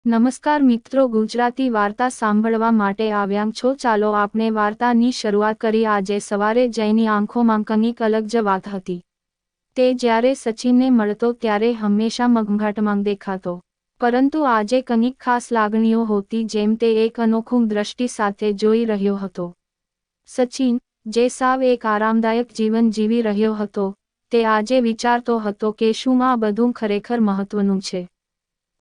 નમસ્કાર મિત્રો, ગુજરાતી વાર્તા સાંભળવા માટે આવ્યા છો? ચાલો આપણે વાર્તાની શરૂઆત કરી। આજે સવારે જયની આંખોમાં કંઈક અલગ જ વાત હતી। તે જ્યારે સચિનને મળતો ત્યારે હંમેશા મઘમઘાટમાં દેખાતો, પરંતુ આજે કંઈક ખાસ લાગણીઓ હતી, જેમ તે એક અનોખું દ્રષ્ટિ સાથે જોઈ રહ્યો હતો। સચિન, જે સાવ એક આરામદાયક જીવન જીવી રહ્યો હતો, તે આજે વિચારતો હતો કે શું આ બધું ખરેખર મહત્વનું છે।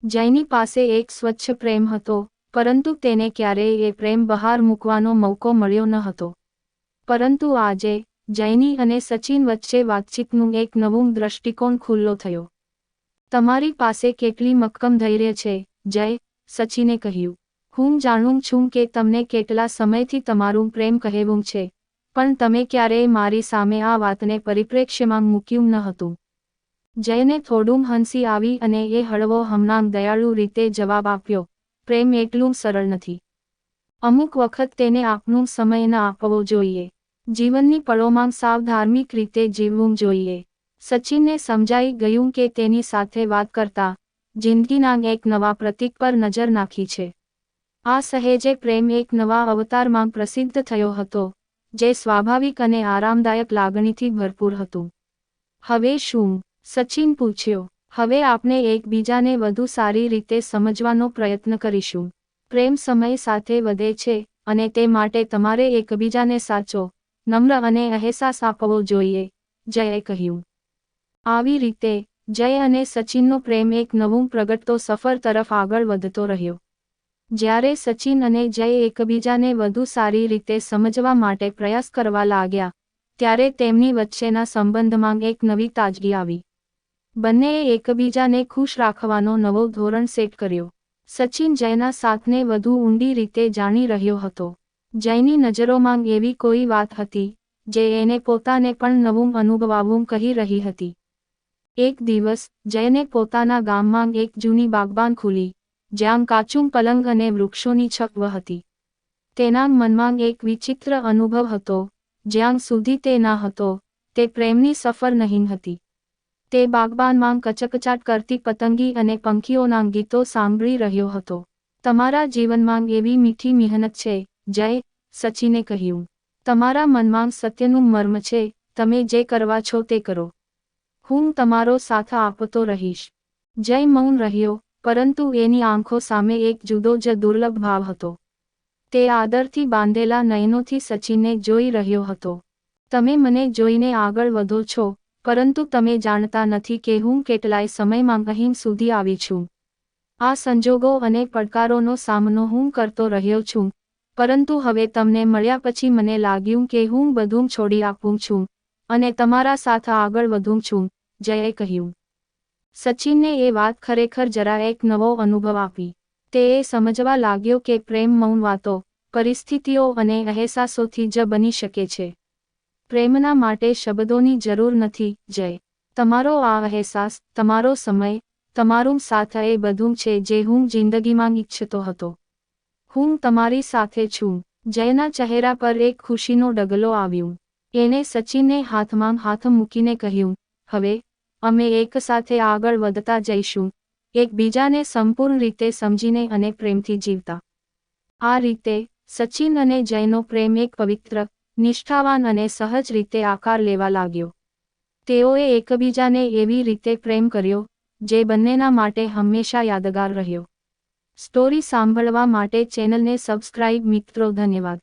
જયની પાસે એક સ્વચ્છ પ્રેમ હતો, પરંતુ તેને ક્યારેય એ પ્રેમ બહાર મૂકવાનો મોકો મળ્યો ન હતો। પરંતુ આજે જયની અને સચિન વચ્ચે વાતચીતનું એક નવું દૃષ્ટિકોણ ખુલ્લો થયો। તમારી પાસે કેટલી મક્કમ ધૈર્ય છે, જય, સચિને કહ્યું। હું જાણું છું કે તમને કેટલા સમયથી તમારું પ્રેમ કહેવું છે, પણ તમે ક્યારેય મારી સામે આ વાતને પરિપ્રેક્ષ્યમાં મૂક્યું ન હતું। જયને થોડું હસી આવી અને એ હળવો હમણાં દયાળુ રીતે જવાબ આપ્યો, પ્રેમ એટલું સરળ નથી। અમુક વખત તેને આપણું સમય ન આપવો જોઈએ। જીવનની પળોમાં સાવ ધાર્મિક રીતે જીવવું જોઈએ। સચિનને સમજાઈ ગયું કે તેની સાથે વાત કરતા જિંદગીના એક નવા પ્રતીક પર નજર નાખી છે। આ સહેજે પ્રેમ એક નવા અવતારમાં પ્રસિદ્ધ થયો હતો, જે સ્વાભાવિક અને આરામદાયક લાગણીથી ભરપૂર હતું। હવે શું? સચિન પૂછ્યો। હવે આપણે એકબીજાને વધુ સારી રીતે સમજવાનો પ્રયત્ન કરીશું। પ્રેમ સમય સાથે વધે છે, અને તે માટે તમારે એકબીજાને સાચો, નમ્ર અને અહેસાસ આપવો જોઈએ, જયે કહ્યું। આવી રીતે જય અને સચિનનો પ્રેમ એક નવું પ્રગટતો સફર તરફ આગળ વધતો રહ્યો। જ્યારે સચિન અને જય એકબીજાને વધુ સારી રીતે સમજવા માટે પ્રયાસ કરવા લાગ્યા, ત્યારે તેમની વચ્ચેના સંબંધમાં એક નવી તાજગી આવી। બંનેએ એકબીજાને ખુશ રાખવાનો નવો ધોરણ સેટ કર્યો। સચિન જયના સાથને વધુ ઊંડી રીતે જાણી રહ્યો હતો। જયની નજરોમાં એવી કોઈ વાત હતી, જે એને પોતાને પણ નવું અનુભવવું કહી રહી હતી। એક દિવસ જયને પોતાના ગામમાં એક જૂની બાગબાન ખુલી, જ્યાં કાચું પલંગ અને વૃક્ષોની છત્ર હતી। તેના મનમાં એક વિચિત્ર અનુભવ હતો, જ્યાં સુધી તે ન હતો, તે પ્રેમની સફર નહીં હતી। તે બાગબાનમાં કચકચાટ કરતી પતંગી અને પંખીઓના ગીતો સાંભળી રહ્યો હતો। તમારા જીવનમાં એવી મીઠી મહેનત છે, જય, સચિને કહ્યું। તમારા મનમાં સત્યનું મર્મ છે, તમે જે કરવા છો તે કરો। હું તમારો સાથ આપતો રહીશ। જય મૌન રહ્યો, પરંતુ એની આંખો સામે એક જુદો જ દુર્લભ ભાવ હતો। તે આદરથી બાંધેલા નયનોથી સચિનને જોઈ રહ્યો હતો। તમે મને જોઈને આગળ વધો છો, પરંતુ તમે જાણતા નથી કે હું કેટલાય સમયમાં અહીં સુધી આવી છું। આ સંજોગો અને પડકારોનો સામનો હું કરતો રહ્યો છું, પરંતુ હવે તમને મળ્યા પછી મને લાગ્યું કે હું બધું છોડી આપું છું, અને તમારા સાથ આગળ વધું છું, જયે કહ્યું। સચિનને એ વાત ખરેખર જરા એક નવો અનુભવ આપી। તે એ સમજવા લાગ્યો કે પ્રેમ મૌન વાતો, પરિસ્થિતિઓ અને અહેસાસોથી જ બની શકે છે। પ્રેમના માટે શબ્દોની જરૂર નથી, જય। તમારો આ અહેસાસ, તમારો સમય, તમારું સાથ એ બધું છે જે હું જિંદગીમાં ઈચ્છતો હતો। હું તમારી સાથે છું। જયના ચહેરા પર એક ખુશીનો ડગલો આવ્યો। એણે સચિનને હાથમાં હાથ મૂકીને કહ્યું, હવે અમે એક સાથે આગળ વધતા જઈશું, એકબીજાને સંપૂર્ણ રીતે સમજીને અને પ્રેમથી જીવતા। આ રીતે સચિન અને જયનો પ્રેમ એક પવિત્ર, નિષ્ઠાવાન અને સહજ રીતે આકાર લેવા લાગ્યો। તેઓએ એકબીજાને એવી રીતે પ્રેમ કર્યો, જે બંનેના માટે હંમેશા યાદગાર રહ્યો। સ્ટોરી સાંભળવા માટે ચેનલને સબસ્ક્રાઇબ મિત્રો, ધન્યવાદ।